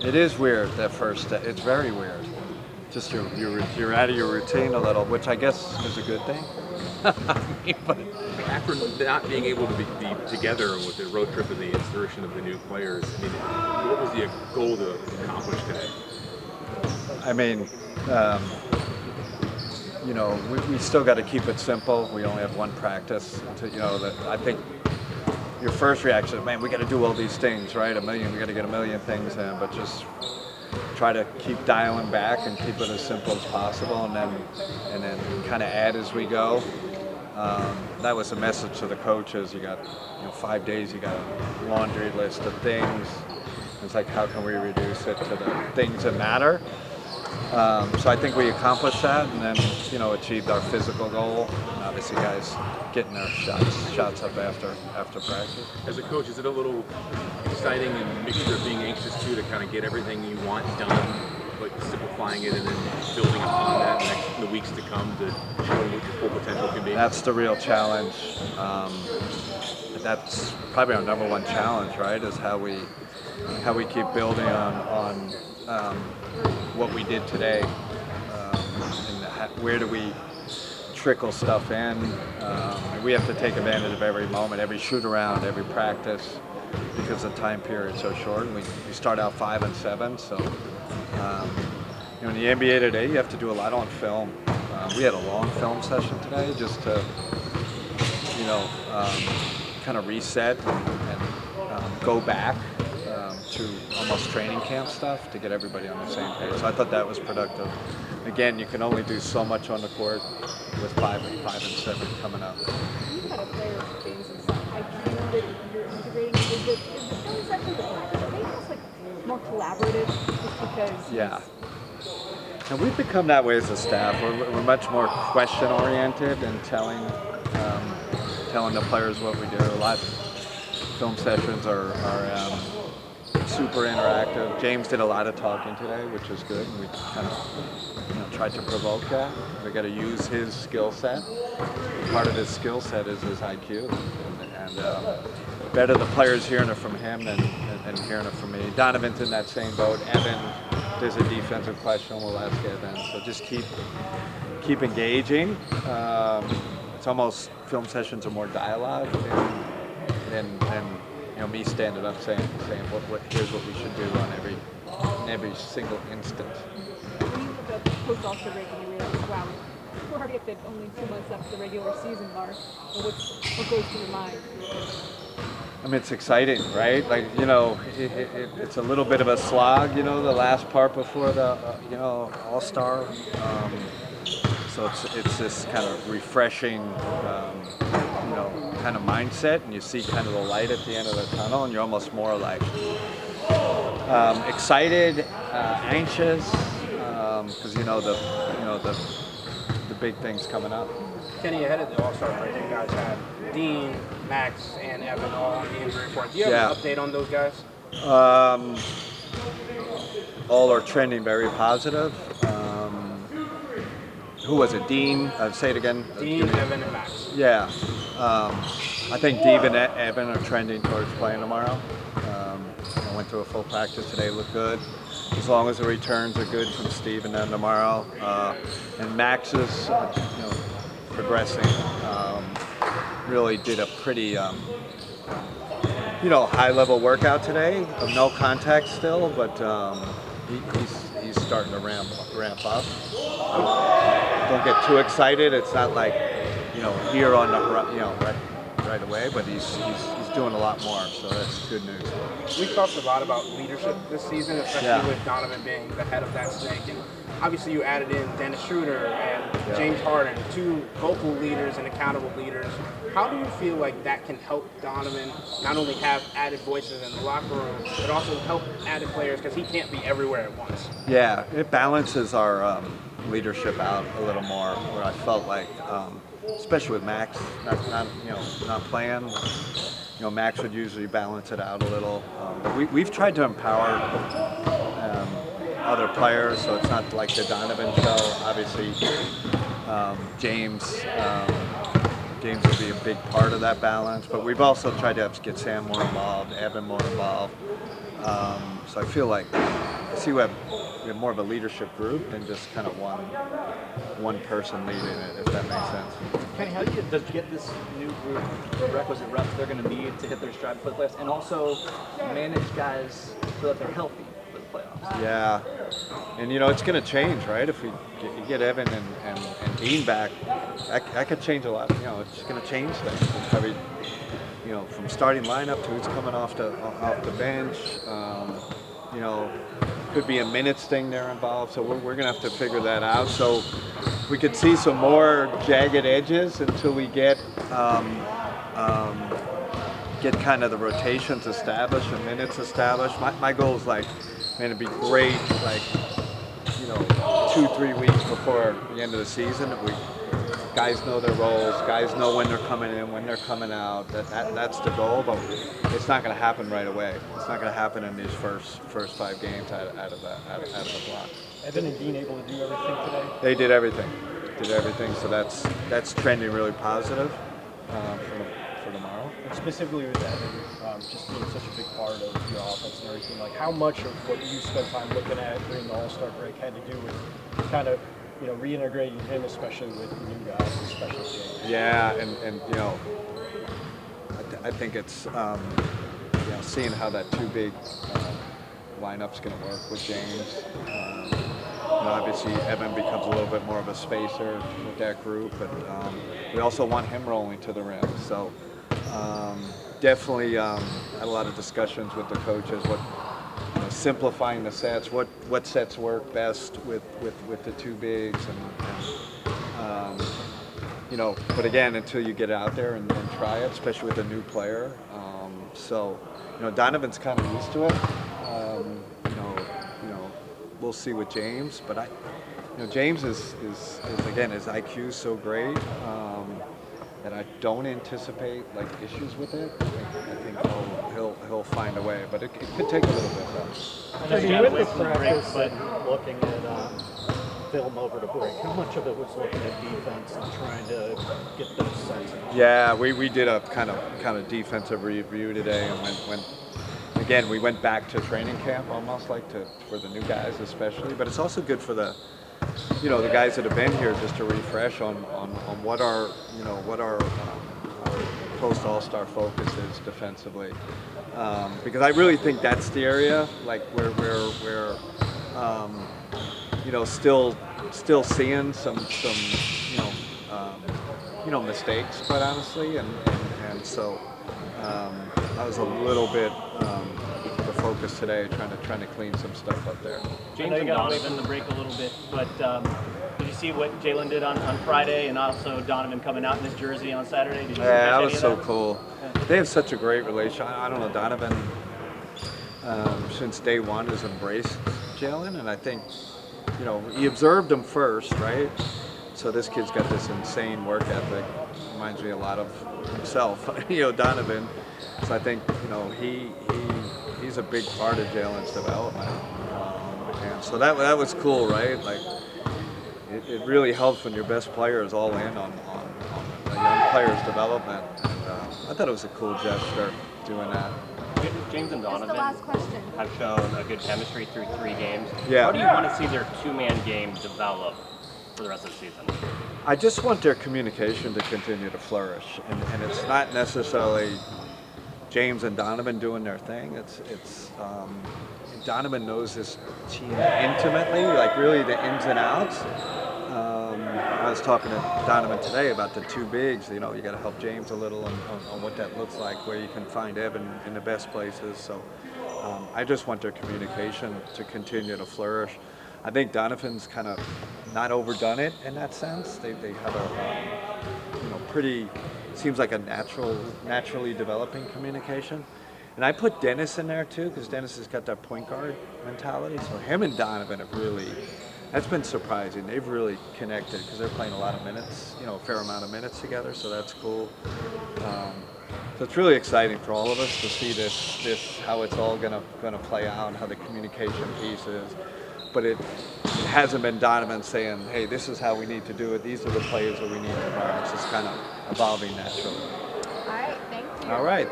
It is weird that first day. It's very weird. Just you're out of your routine a little, which I guess is a good thing. I mean, but After not being able to be together with the road trip and the insertion of the new players, I mean, what was the goal to accomplish today? I mean, um, we still got to keep it simple. We only have one practice. I think your first reaction is, man, we got to do all these things, right? We got to get a million things in, but just try to keep dialing back and keep it as simple as possible, and then kind of add as we go. That was the message to the coaches. You got 5 days. You got a laundry list of things. It's like, how can we reduce it to the things that matter? So I think we accomplished that, and then achieved our physical goal. And obviously, guys getting their shots up after practice. As a coach, is it a little exciting and mixture of being anxious too to kind of get everything you want done, but simplifying it and then building upon that in the weeks to come to show what your full potential can be? That's the real challenge. That's probably our number one challenge, right? Is how we keep building on what we did today, and where do we trickle stuff in. We have to take advantage of every moment, every shoot around, every practice, because the time period's so short. And we start out 5 and 7, so in the NBA today, you have to do a lot on film. We had a long film session today, just to kind of reset and go back to almost training camp stuff to get everybody on the same page. So I thought that was productive. Again, you can only do so much on the court with 5 and 7 coming up. You had a player, James, IQ that you're integrating. Is the film sessions are they almost like more collaborative just because? Yeah. And we've become that way as a staff. We're much more question oriented and telling the players what we do. A lot of film sessions are super interactive. James did a lot of talking today, which was good. And we kind of tried to provoke that. We got to use his skill set. Part of his skill set is his IQ, and better the players hearing it from him than hearing it from me. Donovan's in that same boat. Evan, there's a defensive question, we'll ask Evan. So just keep engaging. It's almost, film sessions are more dialogue than me standing up saying here's what we should do in every single instant. When you look at post-All-Star break and you realize, wow, we're already up to only 2 months up to the regular season mark, what goes through your mind? I mean, it's exciting, right? Like, it's a little bit of a slog, the last part before the, All-Star. So it's this kind of refreshing, kind of mindset, and you see kind of the light at the end of the tunnel, and you're almost more like excited, anxious, because the big things coming up. Kenny, ahead of the All-Star break, you guys had Dean, Max, and Evan all on the injury report. Do you have an update on those guys? All are trending very positive. Who was it? Dean? Say it again. Dean, Evan, and Max. Yeah. I think Dave and Evan are trending towards playing tomorrow. I went through a full practice today, looked good. As long as the returns are good from Steve and them tomorrow. And Max is, progressing. Really did a pretty, high-level workout today. No contact still, but he's starting to ramp up. Don't get too excited. It's not like, here on the right away, but he's doing a lot more, so that's good news. We talked a lot about leadership this season, especially with Donovan being the head of that snake. And obviously you added in Dennis Schroeder and James Harden, 2 vocal leaders and accountable leaders. How do you feel like that can help Donovan not only have added voices in the locker room, but also help added players, because he can't be everywhere at once? Yeah, it balances our leadership out a little more, where I felt like, especially with Max not playing, Max would usually balance it out a little. But we've tried to empower other players, so it's not like the Donovan show. Obviously, James will be a big part of that balance, but we've also tried to get Sam more involved, Evan more involved. So I feel like see we have more of a leadership group than just kind of one person leading it, if that makes sense. Kenny, how do you get this new group the requisite reps they're going to need to hit their stride for the playoffs, and also manage guys so that they're healthy for the playoffs? Yeah, and it's going to change, right? If you get Evan and Dean back, that could change a lot. It's going to change things. I mean, from starting lineup to who's coming off the bench. Could be a minutes thing they're involved, so we're going to have to figure that out. So we could see some more jagged edges until we get kind of the rotations established and minutes established. My goal is it'd be great, 2-3 weeks before the end of the season. Guys know their roles, guys know when they're coming in, when they're coming out. That's the goal, but it's not going to happen right away. It's not going to happen in these first 5 games out of the block. Evan and Dean able to do everything today? They did everything. So that's trending really positive for tomorrow. And specifically with Evan, just being such a big part of your offense and everything, how much of what you spent time looking at during the All-Star break had to do with kind of reintegrating him, especially with the new guys, especially James? Yeah, and I think it's seeing how that 2 big lineup's going to work with James. Obviously, Evan becomes a little bit more of a spacer with that group, but we also want him rolling to the rim. So definitely had a lot of discussions with the coaches. Simplifying the sets, what sets work best with the 2 bigs, but again, until you get out there and try it, especially with a new player. Donovan's kind of used to it. We'll see with James, but James is again, his IQ is so great that I don't anticipate issues with it. I think he'll find a way, but it could take a little bit though. I know you got away from the break, but looking at film over the break, how much of it was looking at defense and trying to get those sets? Yeah, we did a kind of defensive review today, and we went back to training camp almost for the new guys especially, but it's also good for the guys that have been here just to refresh on what our post All-Star focus is defensively, because I really think that's the area where still seeing some mistakes, quite honestly, and so I was a little bit the focus today, trying to clean some stuff up there. James and Donovan the break a little bit, but did you see what Jalen did on Friday, and also Donovan coming out in his jersey on Saturday? Did you that was so cool. Yeah. They have such a great relationship. I don't know, Donovan since day one has embraced Jalen, and I think he observed him first, right? So this kid's got this insane work ethic. Reminds me a lot of himself, Donovan. So I think he's a big part of Jalen's development, and so that was cool, right? It really helps when your best player is all in on the young player's development. And I thought it was a cool gesture doing that. James and That's Donovan the last question. have shown a good chemistry through 3 games. Yeah. How do you want to see their 2-man game develop for the rest of the season? I just want their communication to continue to flourish, and it's not necessarily James and Donovan doing their thing. It's Donovan knows this team intimately, really the ins and outs. I was talking to Donovan today about the 2 bigs. You got to help James a little on what that looks like, where you can find Evan in the best places. So I just want their communication to continue to flourish. I think Donovan's kind of not overdone it in that sense. They have a pretty, seems like a naturally developing communication. And I put Dennis in there too, because Dennis has got that point guard mentality. So him and Donovan have really, that's been surprising. They've really connected because they're playing a lot of minutes, a fair amount of minutes together. So that's cool. So it's really exciting for all of us to see this how it's all gonna play out, how the communication piece is. But it hasn't been Donovan saying, hey, this is how we need to do it. These are the plays that we need tomorrow. It's just kind of evolving naturally. All right, thank you. All right.